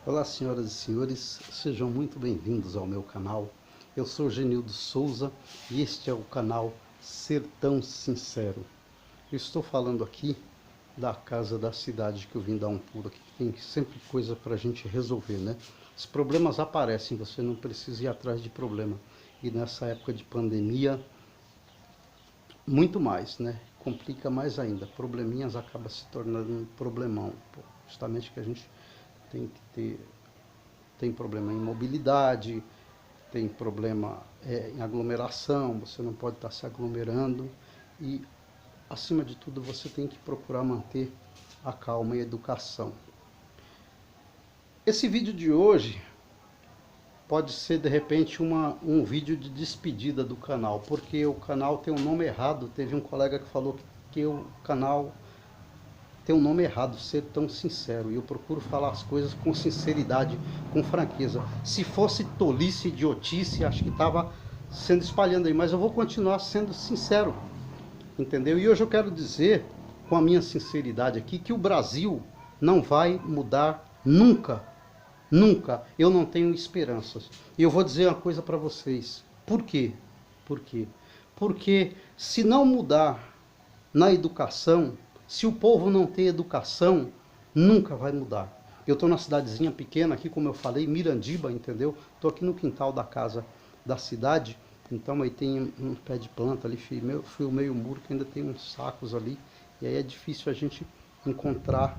Olá, senhoras e senhores, sejam muito bem-vindos ao meu canal. Eu sou Genildo Souza e este é o canal Ser Tão Sincero. Eu estou falando aqui da casa da cidade que eu vim dar um pulo aqui, que tem sempre coisa para a gente resolver, né? Os problemas aparecem, você não precisa ir atrás de problema. E nessa época de pandemia, muito mais, né? Complica mais ainda. Probleminhas acaba se tornando um problemão. Justamente que a gente tem problema em mobilidade, tem problema em aglomeração, você não pode estar se aglomerando e, acima de tudo, você tem que procurar manter a calma e a educação. Esse vídeo de hoje pode ser, de repente, um vídeo de despedida do canal, porque o canal tem um nome errado. Teve um colega que falou que o canal tem um nome errado, Ser Tão Sincero, e eu procuro falar as coisas com sinceridade, com franqueza. Se fosse tolice, idiotice, acho que estava sendo espalhando aí, mas eu vou continuar sendo sincero, entendeu? E hoje eu quero dizer, com a minha sinceridade aqui, que o Brasil não vai mudar nunca, nunca. Eu não tenho esperanças. E eu vou dizer uma coisa para vocês. Por quê? Por quê? Porque se não mudar na educação, se o povo não tem educação, nunca vai mudar. Eu estou na cidadezinha pequena aqui, como eu falei, Mirandiba, entendeu? Estou aqui no quintal da casa da cidade, então aí tem um pé de planta ali, fui o meio muro, que ainda tem uns sacos ali, e aí é difícil a gente encontrar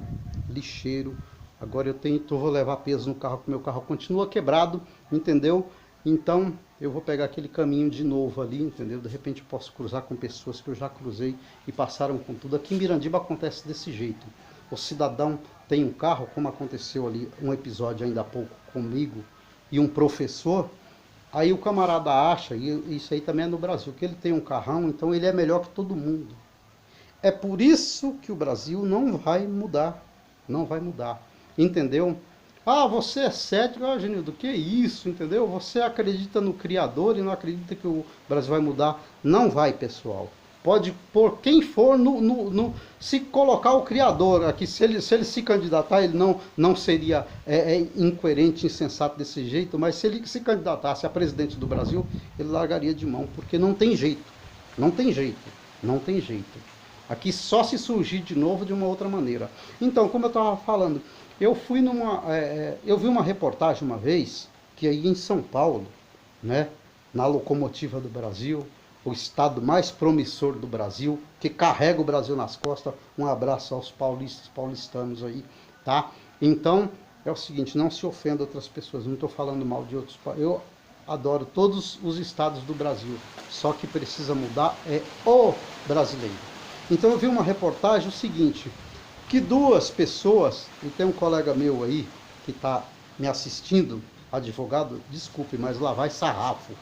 lixeiro. Agora vou levar peso no carro, porque meu carro continua quebrado, entendeu? Então eu vou pegar aquele caminho de novo ali, entendeu? De repente eu posso cruzar com pessoas que eu já cruzei e passaram com tudo. Aqui em Mirandiba acontece desse jeito. O cidadão tem um carro, como aconteceu ali um episódio ainda há pouco comigo e um professor. Aí o camarada acha, e isso aí também é no Brasil, que ele tem um carrão, então ele é melhor que todo mundo. É por isso que o Brasil não vai mudar, não vai mudar, entendeu? Ah, você é cético, ah, Genildo, que isso, entendeu? Você acredita no Criador e não acredita que o Brasil vai mudar? Não vai, pessoal. Pode pôr quem for se colocar o Criador aqui, se ele se candidatar, ele não seria incoerente, insensato desse jeito, mas se ele se candidatasse a presidente do Brasil, ele largaria de mão, porque não tem jeito, não tem jeito, não tem jeito. Aqui só se surgir de novo de uma outra maneira. Então, como eu estava falando, eu vi uma reportagem uma vez, que aí em São Paulo, né, na locomotiva do Brasil, o estado mais promissor do Brasil, que carrega o Brasil nas costas. Um abraço aos paulistanos aí, tá? Então, é o seguinte, não se ofenda outras pessoas, não estou falando mal de outros países. Eu adoro todos os estados do Brasil, só que precisa mudar é o brasileiro. Então eu vi uma reportagem o seguinte, que duas pessoas, e tem um colega meu aí que está me assistindo, advogado, desculpe, mas lá vai sarrafo,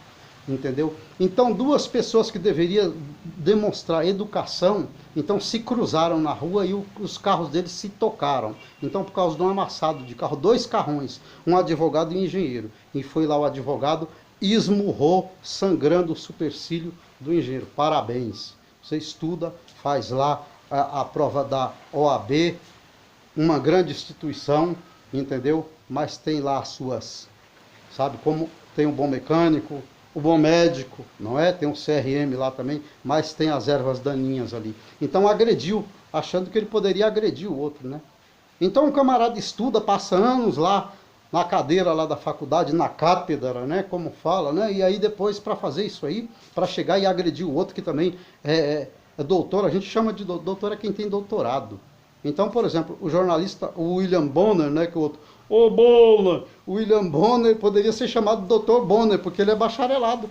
entendeu? Então duas pessoas que deveriam demonstrar educação, então se cruzaram na rua e os carros deles se tocaram. Então por causa de um amassado de carro, dois carrões, um advogado e um engenheiro. E foi lá o advogado e esmurrou, sangrando o supercílio do engenheiro. Parabéns, você estuda, faz lá a prova da OAB, uma grande instituição, entendeu? Mas tem lá as suas, sabe, como tem um bom mecânico, o bom médico, não é? Tem um CRM lá também, mas tem as ervas daninhas ali. Então agrediu, achando que ele poderia agredir o outro, né? Então o camarada estuda, passa anos lá na cadeira lá da faculdade, na cátedra, né, como fala, né? E aí depois para fazer isso aí, para chegar e agredir o outro que também é doutor, a gente chama de doutor é quem tem doutorado. Então, por exemplo, o jornalista o William Bonner, né, que o outro, ô Bonner, o William Bonner poderia ser chamado doutor Bonner, porque ele é bacharelado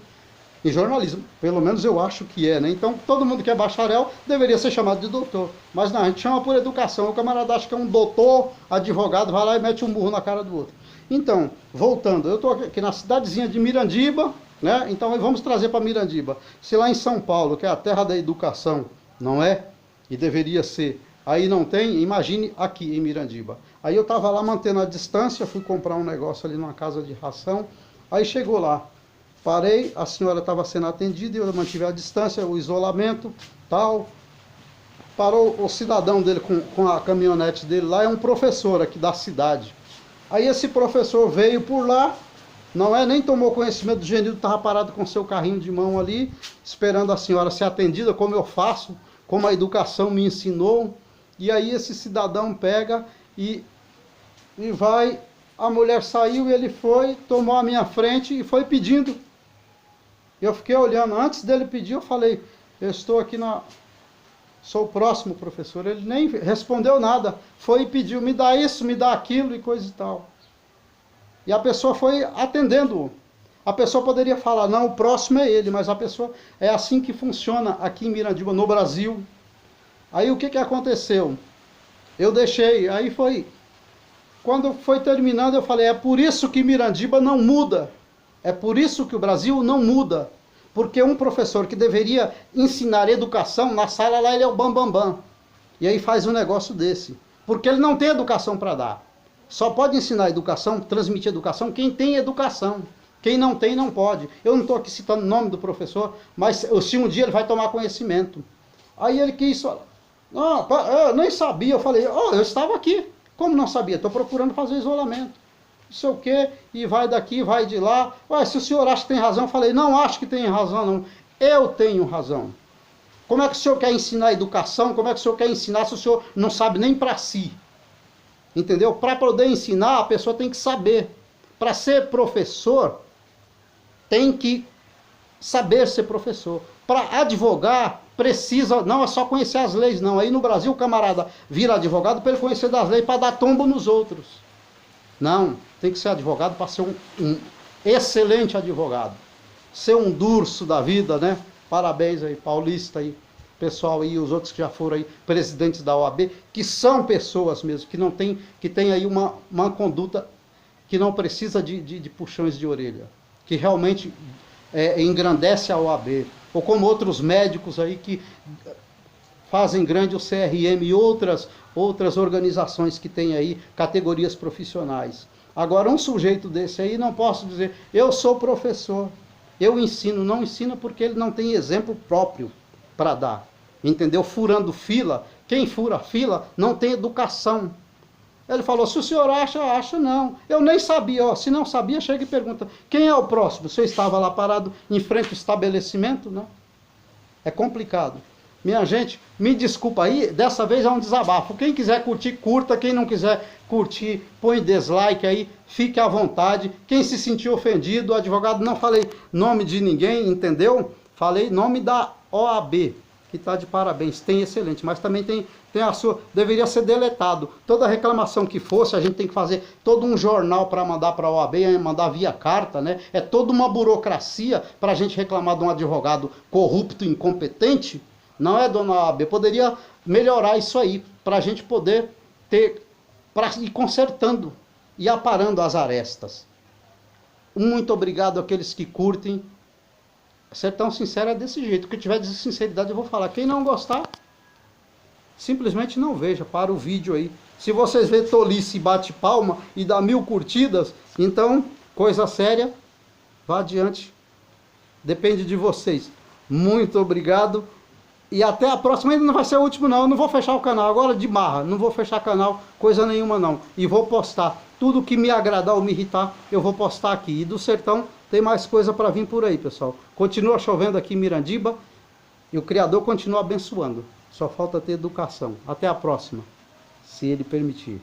em jornalismo, pelo menos eu acho que é, né? Então, todo mundo que é bacharel deveria ser chamado de doutor, mas não, a gente chama por educação. O camarada acha que é um doutor, advogado, vai lá e mete um burro na cara do outro. Então, voltando, eu estou aqui na cidadezinha de Mirandiba, né? Então vamos trazer para Mirandiba. Se lá em São Paulo, que é a terra da educação, não é? E deveria ser. Aí não tem, imagine aqui em Mirandiba. Aí eu estava lá mantendo a distância, fui comprar um negócio ali numa casa de ração, aí chegou lá, parei, a senhora estava sendo atendida, eu mantive a distância, o isolamento, tal. Parou o cidadão dele com a caminhonete dele lá, é um professor aqui da cidade. Aí esse professor veio por lá, não é, nem tomou conhecimento do Genildo, estava parado com seu carrinho de mão ali, esperando a senhora ser atendida, como eu faço, como a educação me ensinou. E aí esse cidadão pega e vai, a mulher saiu, ele foi, tomou a minha frente e foi pedindo. Eu fiquei olhando, antes dele pedir eu falei, eu estou aqui sou o próximo professor. Ele nem respondeu nada, foi e pediu, me dá isso, me dá aquilo e coisa e tal. E a pessoa foi atendendo. A pessoa poderia falar, não, o próximo é ele, mas a pessoa, é assim que funciona aqui em Mirandiba, no Brasil. Aí o que aconteceu? Eu deixei, aí foi, quando foi terminando eu falei, é por isso que Mirandiba não muda, é por isso que o Brasil não muda, porque um professor que deveria ensinar educação, na sala lá ele é o bambambam, e aí faz um negócio desse, porque ele não tem educação para dar. Só pode ensinar educação, transmitir educação, quem tem educação. Quem não tem, não pode. Eu não estou aqui citando o nome do professor, mas se um dia ele vai tomar conhecimento. Aí ele quis falar, eu nem sabia. Eu falei, eu estava aqui. Como não sabia? Estou procurando fazer isolamento. Não sei o quê, e vai daqui, vai de lá. Se o senhor acha que tem razão, eu falei, não acho que tem razão, não. Eu tenho razão. Como é que o senhor quer ensinar educação? Como é que o senhor quer ensinar se o senhor não sabe nem para si? Entendeu? Para poder ensinar, a pessoa tem que saber. Para ser professor, tem que saber ser professor. Para advogar, precisa, não é só conhecer as leis, não. Aí no Brasil o camarada vira advogado para ele conhecer das leis, para dar tombo nos outros. Não, tem que ser advogado para ser um excelente advogado. Ser um Durso da vida, né? Parabéns aí, Paulista aí. Pessoal aí, os outros que já foram aí presidentes da OAB, que são pessoas mesmo, que tem aí uma conduta que não precisa de puxões de orelha, que realmente engrandece a OAB, ou como outros médicos aí que fazem grande o CRM e outras organizações que têm aí categorias profissionais. Agora, um sujeito desse aí, não posso dizer, eu sou professor, eu ensino, não ensina porque ele não tem exemplo próprio para dar, entendeu? Furando fila, quem fura fila não tem educação. Ele falou, se o senhor acha não. Eu nem sabia, se não sabia, chega e pergunta, quem é o próximo? Você estava lá parado em frente ao estabelecimento, né? É complicado. Minha gente, me desculpa aí, dessa vez é um desabafo. Quem quiser curtir, curta. Quem não quiser curtir, põe dislike aí, fique à vontade. Quem se sentiu ofendido, advogado, não falei nome de ninguém, entendeu? Falei nome da OAB, que está de parabéns, tem excelente, mas também tem a sua, deveria ser deletado. Toda reclamação que fosse, a gente tem que fazer todo um jornal para mandar para a OAB, mandar via carta, né? É toda uma burocracia para a gente reclamar de um advogado corrupto, incompetente. Não é, dona OAB? Poderia melhorar isso aí, para a gente poder para ir consertando e aparando as arestas. Muito obrigado àqueles que curtem. Ser tão sincero é desse jeito. O que tiver de sinceridade eu vou falar. Quem não gostar, simplesmente não veja. Para o vídeo aí. Se vocês verem tolice e bate palma e dá 1000 curtidas, então, coisa séria, vá adiante. Depende de vocês. Muito obrigado. E até a próxima. Ainda não vai ser o último não. Eu não vou fechar o canal agora de marra. Não vou fechar canal, coisa nenhuma não. E vou postar. Tudo que me agradar ou me irritar, eu vou postar aqui. E do sertão tem mais coisa para vir por aí, pessoal. Continua chovendo aqui em Mirandiba e o Criador continua abençoando. Só falta ter educação. Até a próxima, se Ele permitir.